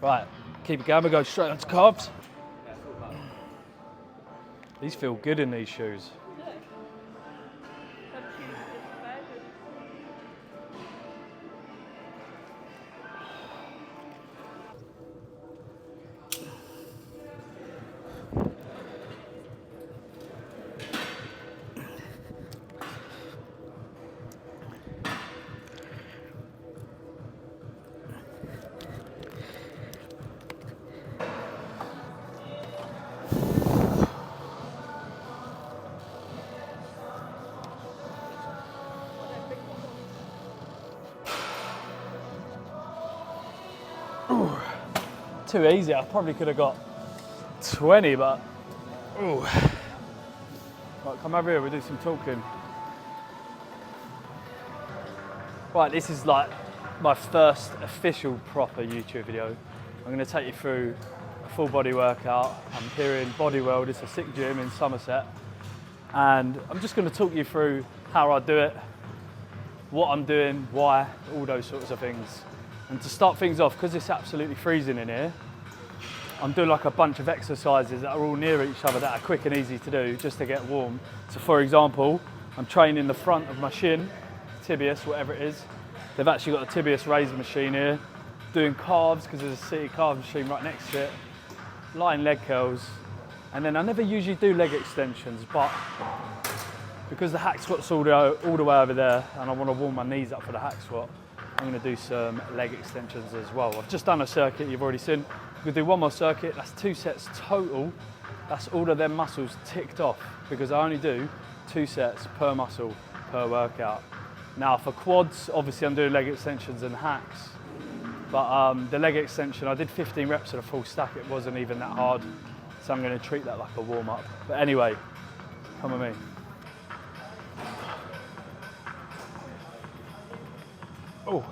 Right, keep it going, we go straight onto calves. These feel good in these shoes. Too easy, I probably could have got 20, but ooh. Right, come over here, we'll do some talking. Right, this is like my first official proper YouTube video. I'm going to take you through a full body workout. I'm here in Bodyworld, it's a sick gym in Somerset. And I'm just going to talk you through how I do it, what I'm doing, why, all those sorts of things. And to start things off, because it's absolutely freezing in here, I'm doing like a bunch of exercises that are all near each other that are quick and easy to do just to get warm. So for example, I'm training the front of my shin, tibius, whatever it is. They've actually got a tibius razor machine here. Doing calves, because there's a seated calf machine right next to it. Lying leg curls. And then I never usually do leg extensions, but because the hack squat's all the way over there and I want to warm my knees up for the hack squat, I'm going to do some leg extensions as well. I've just done a circuit, you've already seen. I'm going to do one more circuit, that's 2 sets total. That's all of them muscles ticked off because I only do 2 sets per muscle per workout. Now for quads, obviously I'm doing leg extensions and hacks, but the leg extension, I did 15 reps at a full stack, it wasn't even that hard. So I'm going to treat that like a warm up. But anyway, come with me. Oh.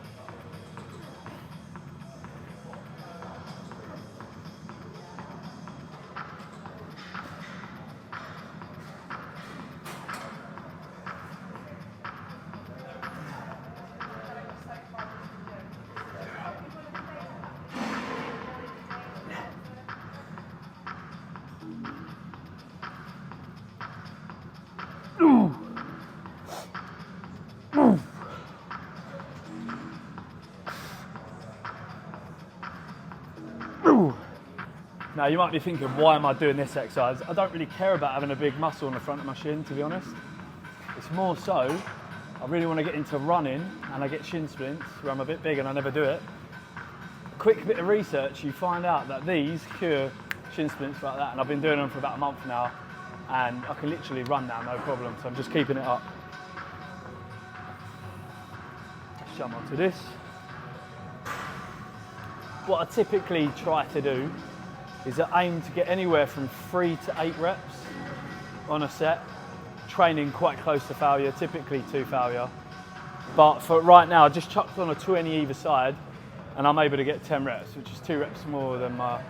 Now you might be thinking, why am I doing this exercise? I don't really care about having a big muscle on the front of my shin, to be honest. It's more so, I really want to get into running and I get shin splints where I'm a bit big and I never do it. Quick bit of research, you find out that these cure shin splints like that, and I've been doing them for about a month now and I can literally run now, no problem, so I'm just keeping it up. Let's jump onto this. What I typically try to do is I aim to get anywhere from 3 to 8 reps on a set, training quite close to failure, typically 2 failure. But for right now, I just chucked on a 20 either side and I'm able to get 10 reps, which is 2 reps more than my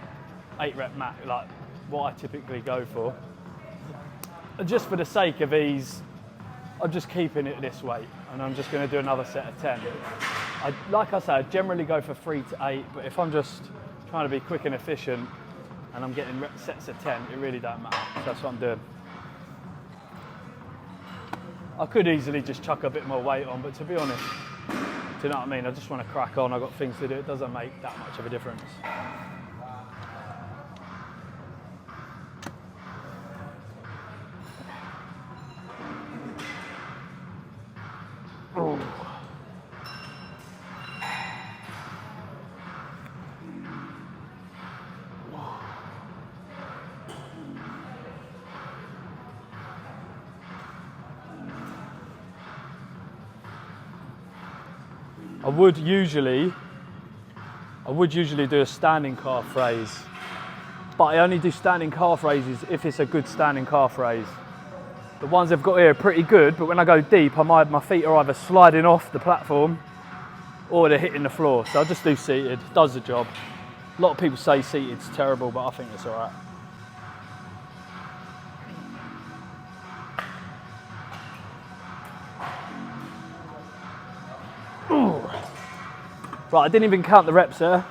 8 rep max, like what I typically go for. And just for the sake of ease, I'm just keeping it this weight and I'm just going to do another set of 10. Like I say, I generally go for 3 to 8, but if I'm just trying to be quick and efficient and I'm getting sets of 10, it really don't matter. So that's what I'm doing. I could easily just chuck a bit more weight on, but to be honest, do you know what I mean? I just want to crack on, I've got things to do, it doesn't make that much of a difference. Oh. I would usually do a standing calf raise, but I only do standing calf raises if it's a good standing calf raise. The ones I've got here are pretty good, but when I go deep, my feet are either sliding off the platform or they're hitting the floor. So I'll just do seated, does the job. A lot of people say seated's terrible, but I think it's all right. Right, I didn't even count the reps there.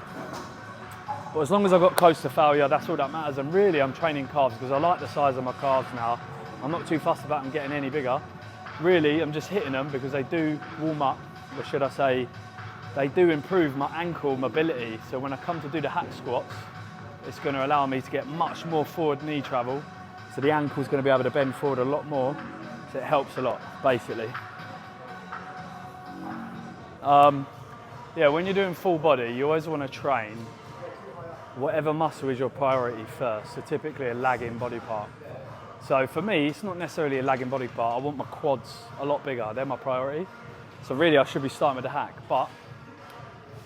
But as long as I got close to failure, that's all that matters. And really, I'm training calves because I like the size of my calves now. I'm not too fussed about them getting any bigger. Really, I'm just hitting them because they do warm up, or should I say, they do improve my ankle mobility. So when I come to do the hack squats, it's going to allow me to get much more forward knee travel. So the ankle's going to be able to bend forward a lot more. So it helps a lot, basically. Yeah, when you're doing full body, you always want to train whatever muscle is your priority first. So typically a lagging body part. So for me, it's not necessarily a lagging body part. I want my quads a lot bigger. They're my priority. So really, I should be starting with the hack. But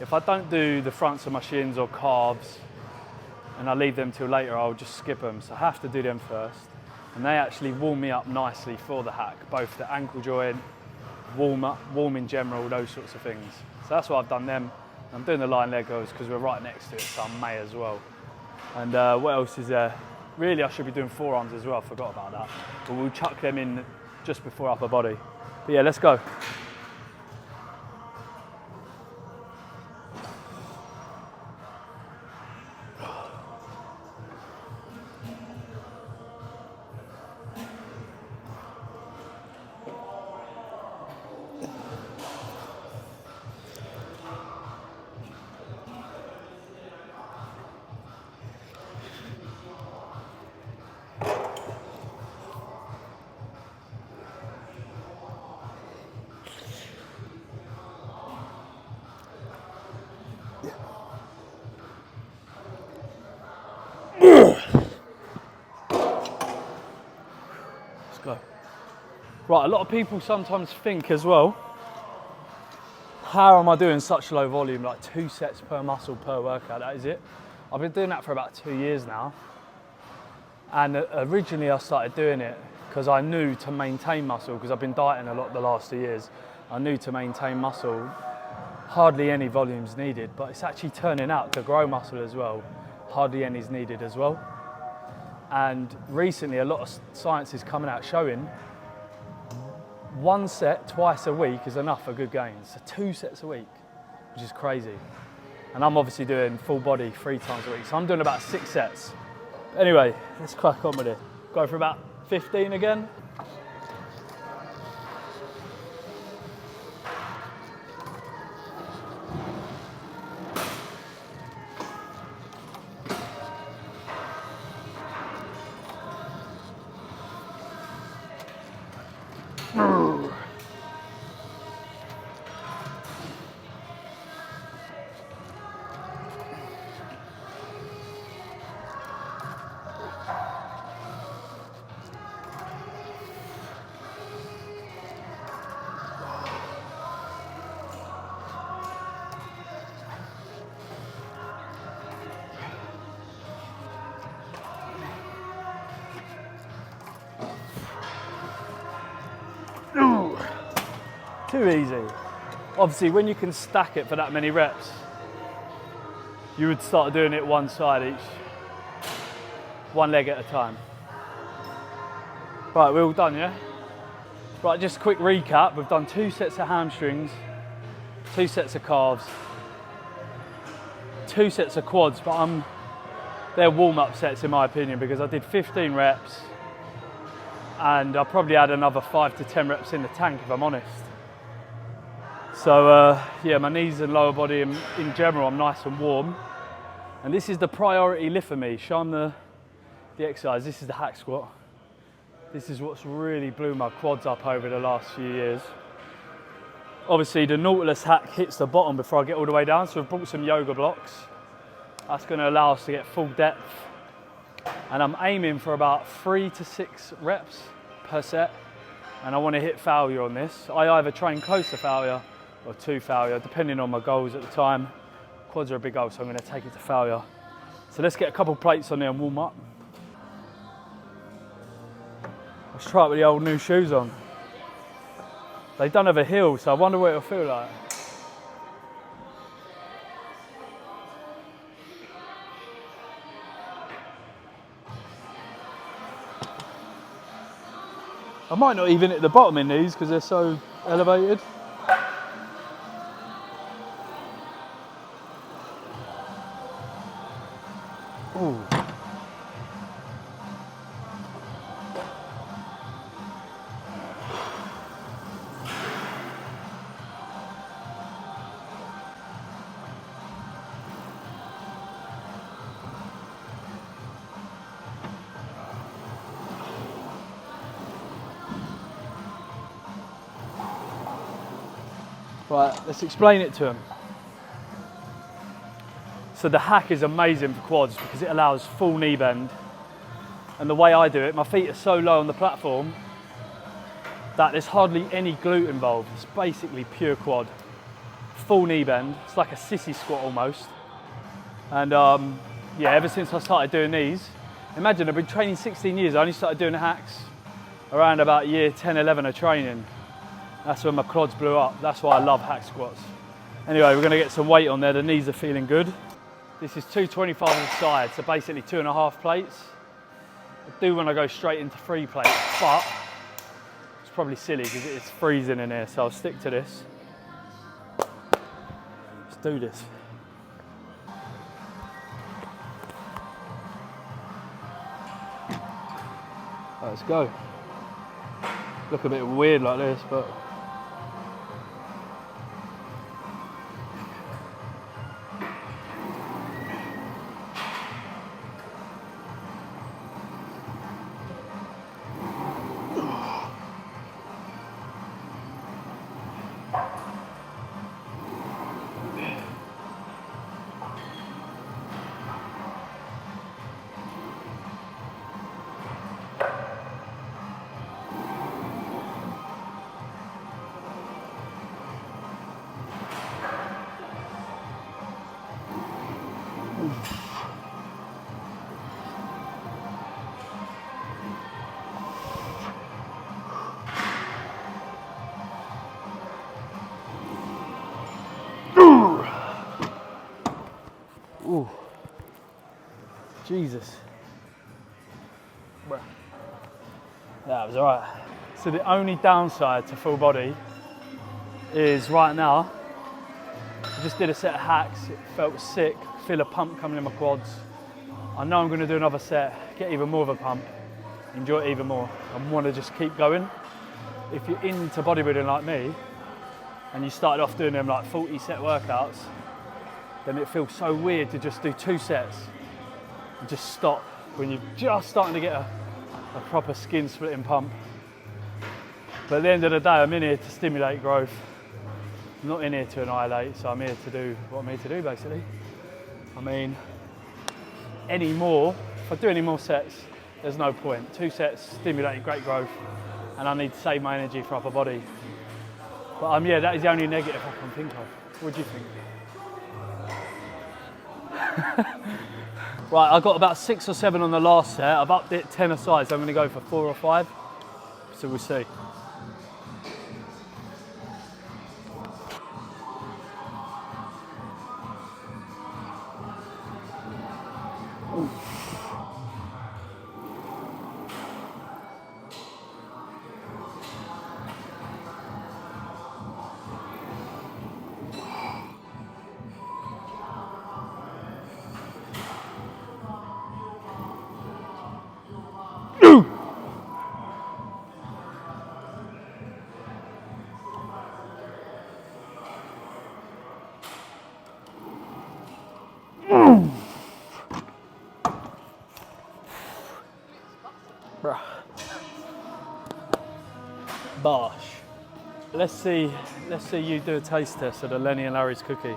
if I don't do the fronts of my shins or calves, and I leave them till later, I'll just skip them. So I have to do them first. And they actually warm me up nicely for the hack, both the ankle joint, warm in general, those sorts of things. So that's why I've done them. I'm doing the lying leg goes because we're right next to it, so I may as well. And what else is there? Really, I should be doing forearms as well. I forgot about that. But we'll chuck them in just before upper body. But yeah, let's go. Go. Right, a lot of people sometimes think as well, how am I doing such low volume, like 2 sets per muscle per workout, that is it. I've been doing that for about 2 years now. And originally I started doing it because I knew to maintain muscle, because I've been dieting a lot the last 2 years. I knew to maintain muscle, hardly any volume's needed, but it's actually turning out to grow muscle as well, hardly any's needed as well. And recently, a lot of science is coming out showing 1 set twice a week is enough for good gains. So 2 sets a week, which is crazy. And I'm obviously doing full body 3 times a week. So I'm doing about 6 sets. Anyway, let's crack on with it. Go for about 15 again. Too easy. Obviously, when you can stack it for that many reps, you would start doing it one side each, 1 leg at a time. Right, we're all done, yeah? Right, just a quick recap. We've done 2 sets of hamstrings, 2 sets of calves, 2 sets of quads, but they're warm-up sets in my opinion, because I did 15 reps and I probably had another 5 to 10 reps in the tank, if I'm honest. So yeah, my knees and lower body in general, I'm nice and warm. And this is the priority lift for me. Show them the exercise. This is the hack squat. This is what's really blew my quads up over the last few years. Obviously the Nautilus hack hits the bottom before I get all the way down, so I've brought some yoga blocks. That's going to allow us to get full depth. And I'm aiming for about 3 to 6 reps per set. And I want to hit failure on this. I either train close to failure or to failure, depending on my goals at the time. Quads are a big goal, so I'm going to take it to failure. So let's get a couple plates on there and warm up. Let's try it with the old new shoes on. They don't have a heel, so I wonder what it'll feel like. I might not even hit the bottom in these because they're so elevated. Ooh. Right, let's explain it to him. So the hack is amazing for quads because it allows full knee bend. And the way I do it, my feet are so low on the platform that there's hardly any glute involved. It's basically pure quad. Full knee bend. It's like a sissy squat almost. And yeah, ever since I started doing these, imagine I've been training 16 years. I only started doing the hacks around about year 10, 11 of training. That's when my quads blew up. That's why I love hack squats. Anyway, we're gonna get some weight on there. The knees are feeling good. This is 225 on the side, so basically 2.5 plates. I do want to go straight into 3 plates, but it's probably silly because it's freezing in here, so I'll stick to this. Let's do this. Let's go. Look a bit weird like this, but ooh, Jesus. That was alright. So the only downside to full body is right now, I just did a set of hacks, it felt sick, feel a pump coming in my quads. I know I'm going to do another set, get even more of a pump, enjoy it even more. I want to just keep going. If you're into bodybuilding like me, and you started off doing them like 40 set workouts, then it feels so weird to just do 2 sets and just stop when you're just starting to get a proper skin splitting pump. But at the end of the day, I'm in here to stimulate growth. I'm not in here to annihilate, so I'm here to do what I'm here to do basically. I mean, if I do any more sets, there's no point. 2 sets stimulate great growth and I need to save my energy for upper body. But yeah, that is the only negative I can think of. What do you think? Right, I got about 6 or 7 on the last set. I've upped it 10 aside, so I'm going to go for 4 or 5. So we'll see. Bosh. Let's see you do a taste test of the Lenny and Larry's cookie.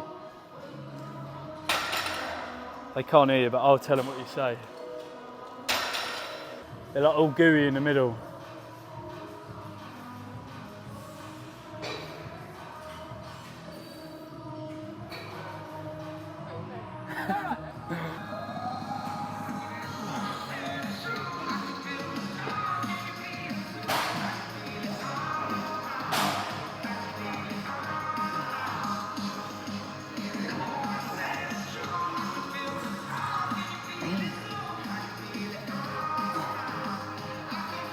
They can't hear you, but I'll tell them what you say. They're like all gooey in the middle.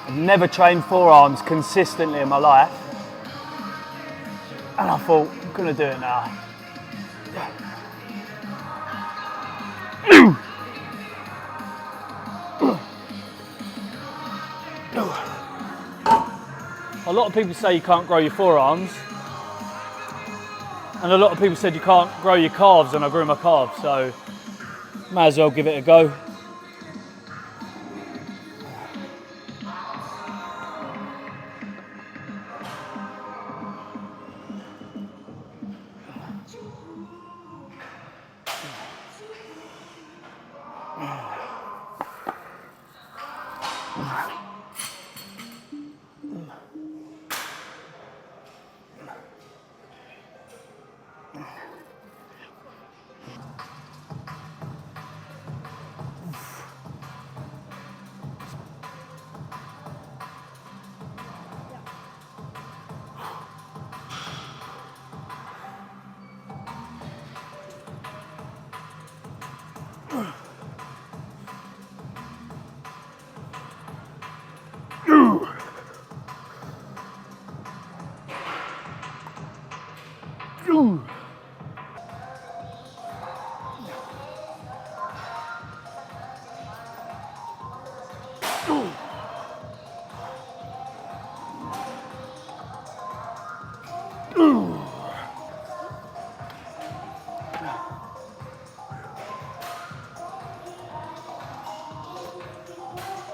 I've never trained forearms consistently in my life, and I thought, I'm gonna do it now. a lot of people say you can't grow your forearms, and a lot of people said you can't grow your calves, and I grew my calves, so might as well give it a go.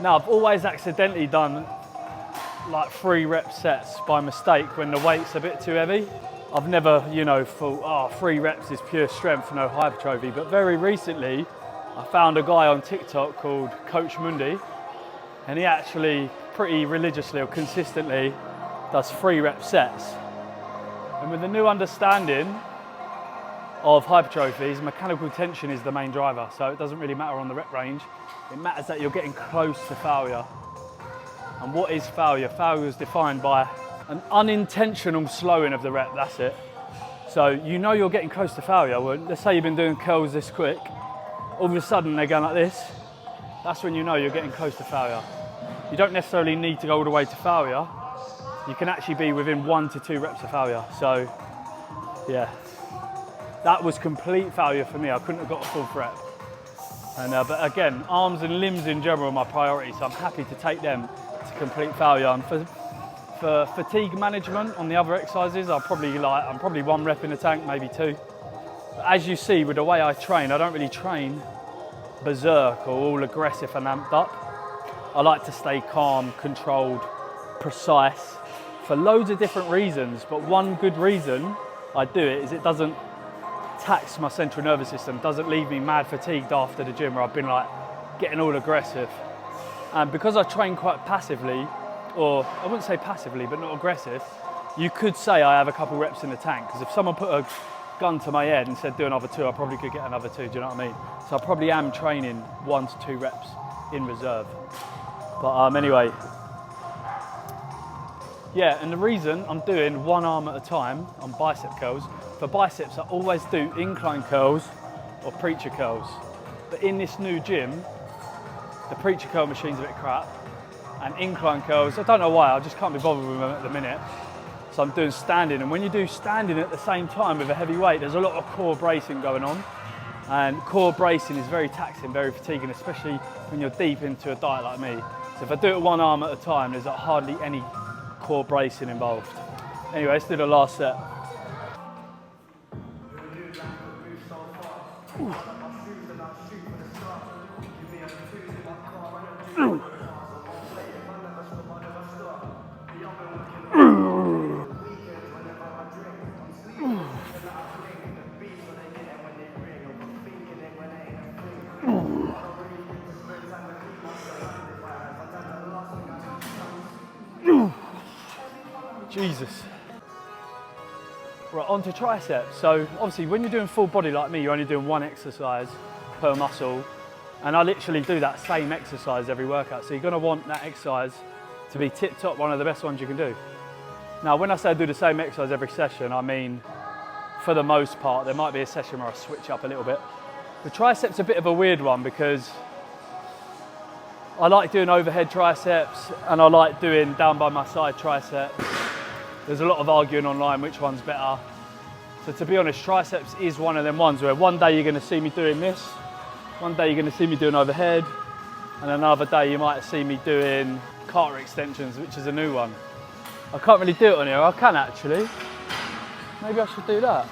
Now, I've always accidentally done like 3 rep sets by mistake when the weight's a bit too heavy. I've never, you know, thought, oh, 3 reps is pure strength, no hypertrophy. But very recently, I found a guy on TikTok called Coach Mundi, and he actually pretty religiously or consistently does 3 rep sets. And with the new understanding of hypertrophies, mechanical tension is the main driver, so it doesn't really matter on the rep range. It matters that you're getting close to failure. And what is failure? Failure is defined by an unintentional slowing of the rep, that's it. So you know you're getting close to failure. Well, let's say you've been doing curls this quick, all of a sudden they're going like this. That's when you know you're getting close to failure. You don't necessarily need to go all the way to failure. You can actually be within 1 to 2 reps of failure. So yeah, that was complete failure for me. I couldn't have got a full rep. And, but again, arms and limbs in general are my priority, so I'm happy to take them to complete failure. And for fatigue management on the other exercises, I'm probably 1 rep in the tank, maybe 2. But as you see, with the way I train, I don't really train berserk or all aggressive and amped up. I like to stay calm, controlled, precise, for loads of different reasons. But one good reason I do it is it doesn't tax my central nervous system, doesn't leave me mad fatigued after the gym where I've been like getting all aggressive. And because I train quite passively, or I wouldn't say passively, but not aggressive, you could say I have a couple reps in the tank, because if someone put a gun to my head and said do another 2, I probably could get another 2, do you know what I mean? So I probably am training 1 to 2 reps in reserve. But anyway, yeah, and the reason I'm doing 1 arm at a time on bicep curls, for biceps I always do incline curls or preacher curls. But in this new gym, the preacher curl machine's a bit crap, and incline curls, I don't know why, I just can't be bothered with them at the minute. So I'm doing standing, and when you do standing at the same time with a heavy weight, there's a lot of core bracing going on. And core bracing is very taxing, very fatiguing, especially when you're deep into a diet like me. So if I do it 1 arm at a time, there's hardly any core bracing involved. Anyway, let's do the last set. Jesus. Right, on to triceps. So obviously when you're doing full body like me, you're only doing 1 exercise per muscle. And I literally do that same exercise every workout. So you're gonna want that exercise to be tip top, one of the best ones you can do. Now, when I say I do the same exercise every session, I mean, for the most part, there might be a session where I switch up a little bit. The triceps a bit of a weird one because I like doing overhead triceps and I like doing down by my side triceps. There's a lot of arguing online which one's better. So to be honest, triceps is one of them ones where one day you're gonna see me doing this, one day you're gonna see me doing overhead, and another day you might see me doing Carter extensions, which is a new one. I can't really do it on here. I can actually. Maybe I should do that.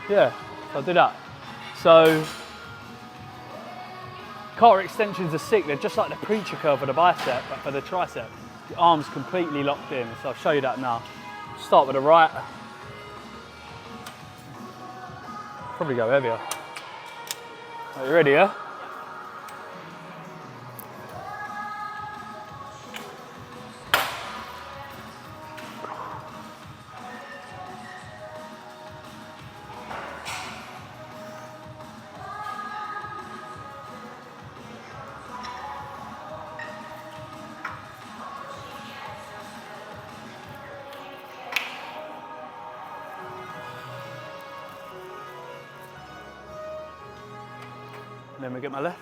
Yeah, I'll do that. So, carter extensions are sick. They're just like the preacher curl for the bicep, but for the tricep. The arm's completely locked in. So I'll show you that now. Start with the right. Probably go heavier. Are you ready, yeah? Then we get my left.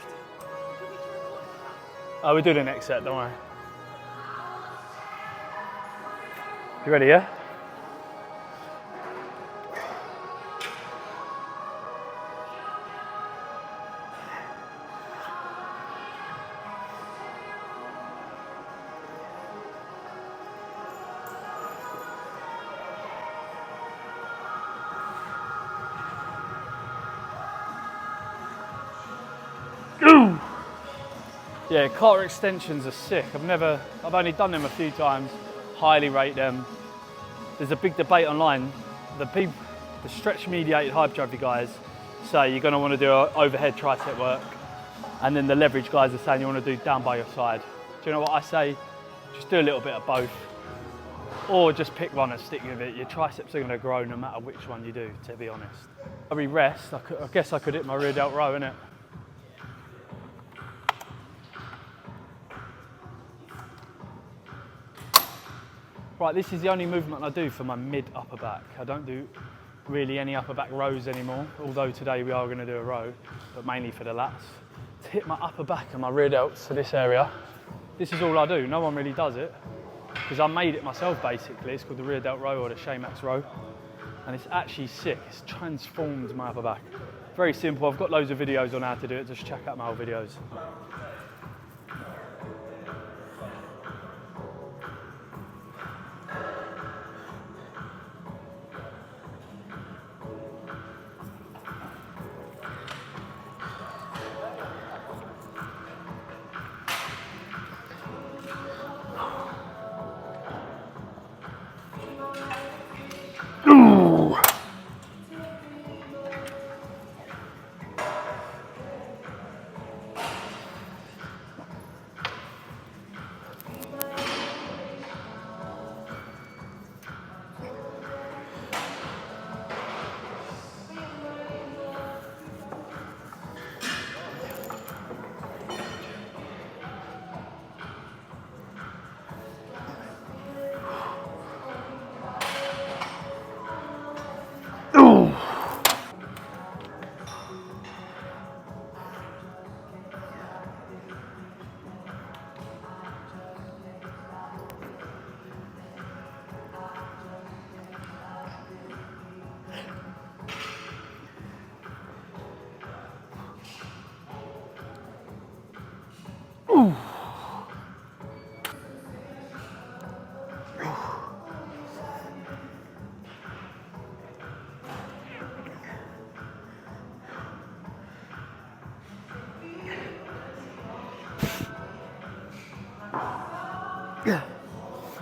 Oh, we do the next set, don't worry. You ready, yeah? Yeah, carter extensions are sick. I've only done them a few times, highly rate them. There's a big debate online. The stretch mediated hypertrophy guys say you're gonna wanna do overhead tricep work, and then the leverage guys are saying you wanna do down by your side. Do you know what I say? Just do a little bit of both, or just pick one and stick with it. Your triceps are gonna grow no matter which one you do, to be honest. If we rest, I guess I could hit my rear delt row, innit? Right, this is the only movement I do for my mid upper back. I don't do really any upper back rows anymore, although today we are going to do a row, but mainly for the lats. To hit my upper back and my rear delts to this area, this is all I do. No one really does it, because I made it myself basically. It's called the rear delt row or the Shaymax row, and it's actually sick. It's transformed my upper back. Very simple. I've got loads of videos on how to do it. Just check out my old videos.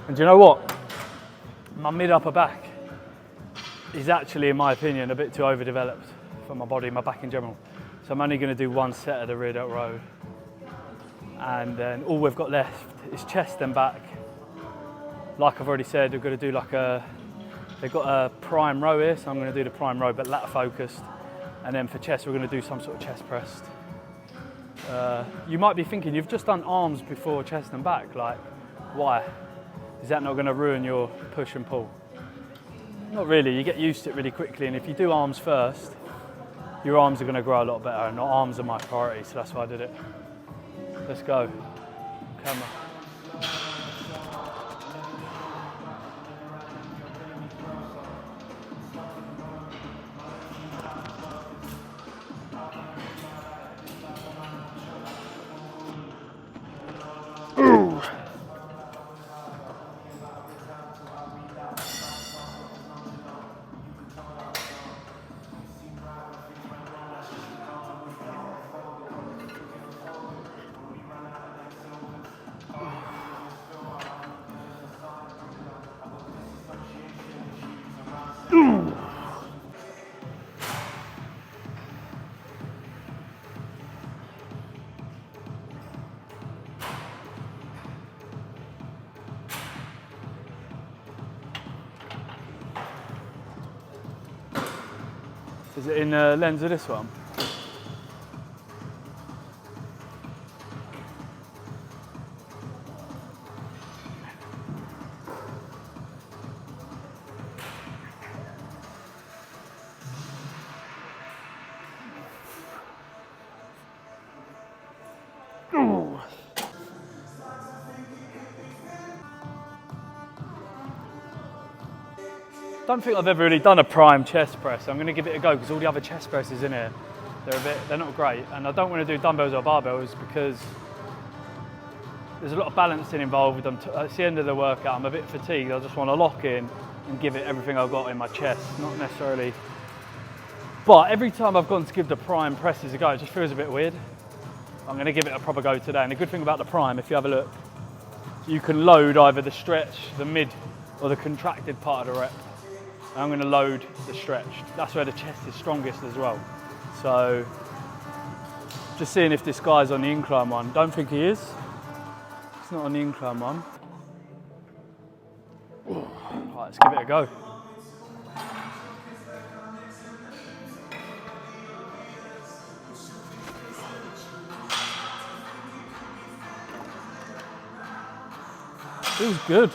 And do you know what? My mid upper back is actually, in my opinion, a bit too overdeveloped for my body, my back in general. So I'm only going to do one set of the rear delt row. And then all we've got left is chest and back. Like I've already said, we're going to do they've got a prime row here, so I'm going to do the prime row, but lat focused. And then for chest, we're going to do some sort of chest press. You might be thinking, you've just done arms before chest and back, like, why? Is that not going to ruin your push and pull? Not really, you get used to it really quickly, and if you do arms first, your arms are going to grow a lot better, and arms are my priority, so that's why I did it. Let's go. Camera. Is it in the lens of this one? Don't think I've ever really done a prime chest press. I'm going to give it a go because all the other chest presses in here, they're not great, and I don't want to do dumbbells or barbells because there's a lot of balancing involved with them. At the end of the workout, I'm a bit fatigued. I just want to lock in and give it everything I've got in my chest, not necessarily. But every time I've gone to give the prime presses a go, it just feels a bit weird. I'm going to give it a proper go today. And the good thing about the prime, if you have a look, you can load either the stretch, the mid, or the contracted part of the rep. And I'm going to load the stretch. That's where the chest is strongest as well. So, just seeing if this guy's on the incline one. Don't think he is. It's not on the incline one. Right, let's give it a go. Feels good.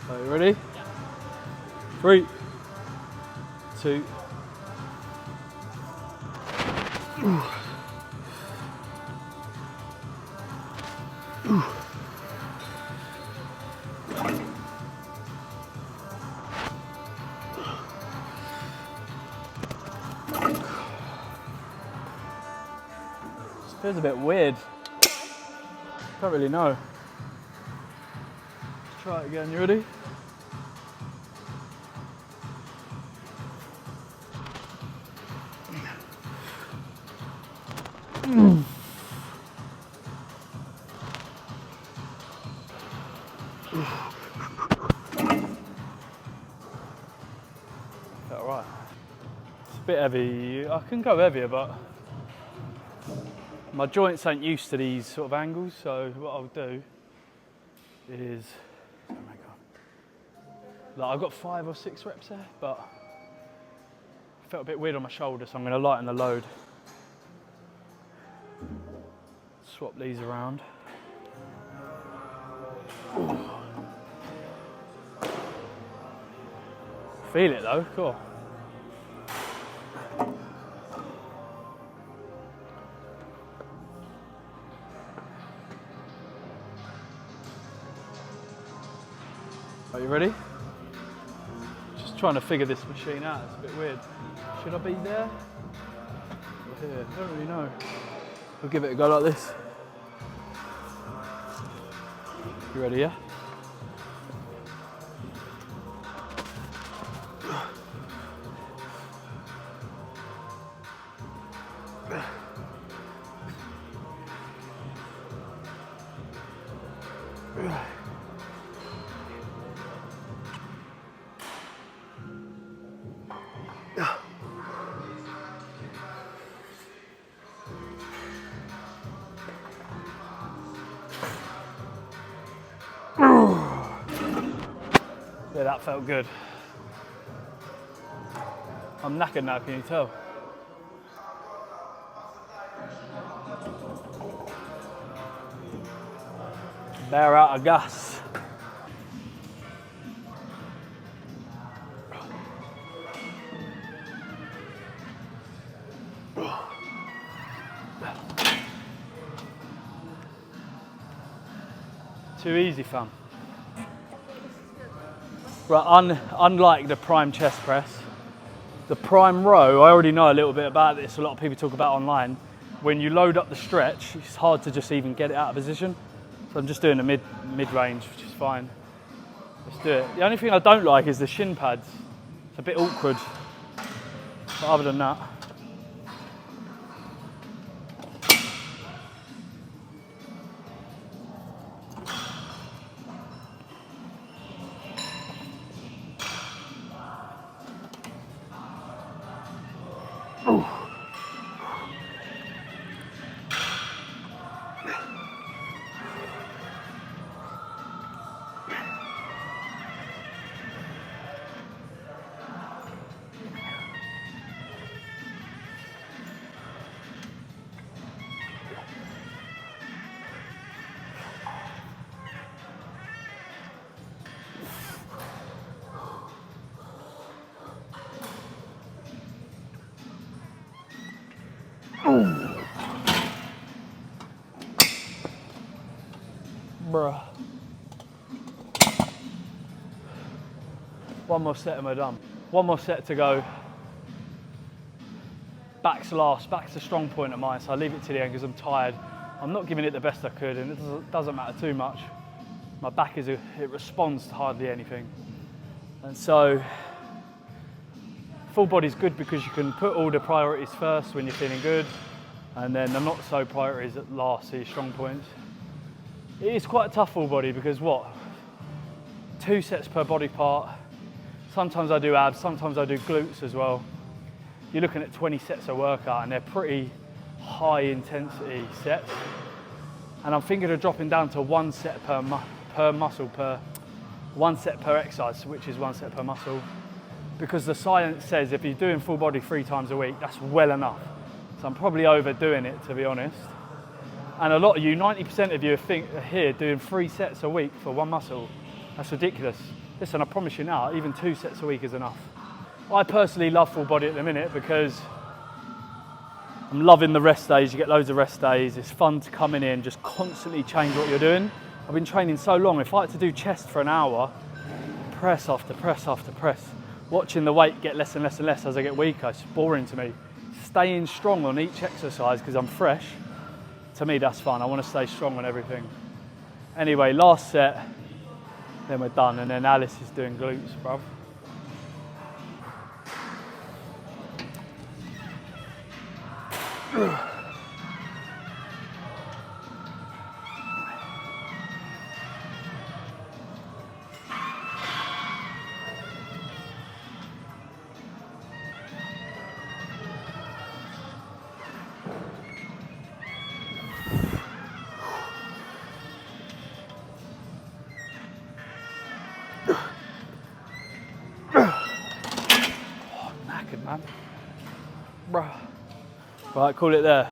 Are you ready? Yeah. 3, 2. This feels a bit weird. Don't really know. Let's try it again. You ready? Felt right. It's a bit heavy. I can go heavier, but my joints ain't used to these sort of angles, so what I'll do is, oh my God. Like I've got 5 or 6 reps there, but I felt a bit weird on my shoulder, so I'm going to lighten the load. Swap these around. Ooh. Feel it though, cool. Are you ready? Just trying to figure this machine out, it's a bit weird. Should I be there? Or here? I don't really know. We'll give it a go like this. You ready, yeah? Yeah, that felt good. I'm knackered now, can you tell? They're out of gas. Too easy, fam. Right, unlike the prime chest press, the prime row, I already know a little bit about this, a lot of people talk about online. When you load up the stretch, it's hard to just even get it out of position. So I'm just doing the mid-range, which is fine. Let's do it. The only thing I don't like is the shin pads. It's a bit awkward, but other than that. Bruh. One more set and we're done. One more set to go. Back's last, back's a strong point of mine, so I leave it to the end because I'm tired. I'm not giving it the best I could, and it doesn't matter too much. My back it responds to hardly anything. And so, full body's good because you can put all the priorities first when you're feeling good, and then the not so priorities at last, so your strong points. It is quite a tough full body because 2 sets per body part. Sometimes I do abs, sometimes I do glutes as well. You're looking at 20 sets of workout and they're pretty high intensity sets. And I'm thinking of dropping down to 1 set per muscle, 1 set per exercise, which is 1 set per muscle. Because the science says if you're doing full body 3 times a week, that's well enough. So I'm probably overdoing it, to be honest. And a lot of you, 90% of you are here doing 3 sets a week for 1 muscle. That's ridiculous. Listen, I promise you now, even 2 sets a week is enough. I personally love full body at the minute because I'm loving the rest days. You get loads of rest days. It's fun to come in just constantly change what you're doing. I've been training so long. If I had to do chest for an hour, press after press after press, watching the weight get less and less and less as I get weaker, it's boring to me. Staying strong on each exercise because I'm fresh, to me that's fun. I want to stay strong on everything. Anyway, last set, then we're done, and then Alice is doing glutes, bruv. Knackered, man. Bruh. Right, call it there.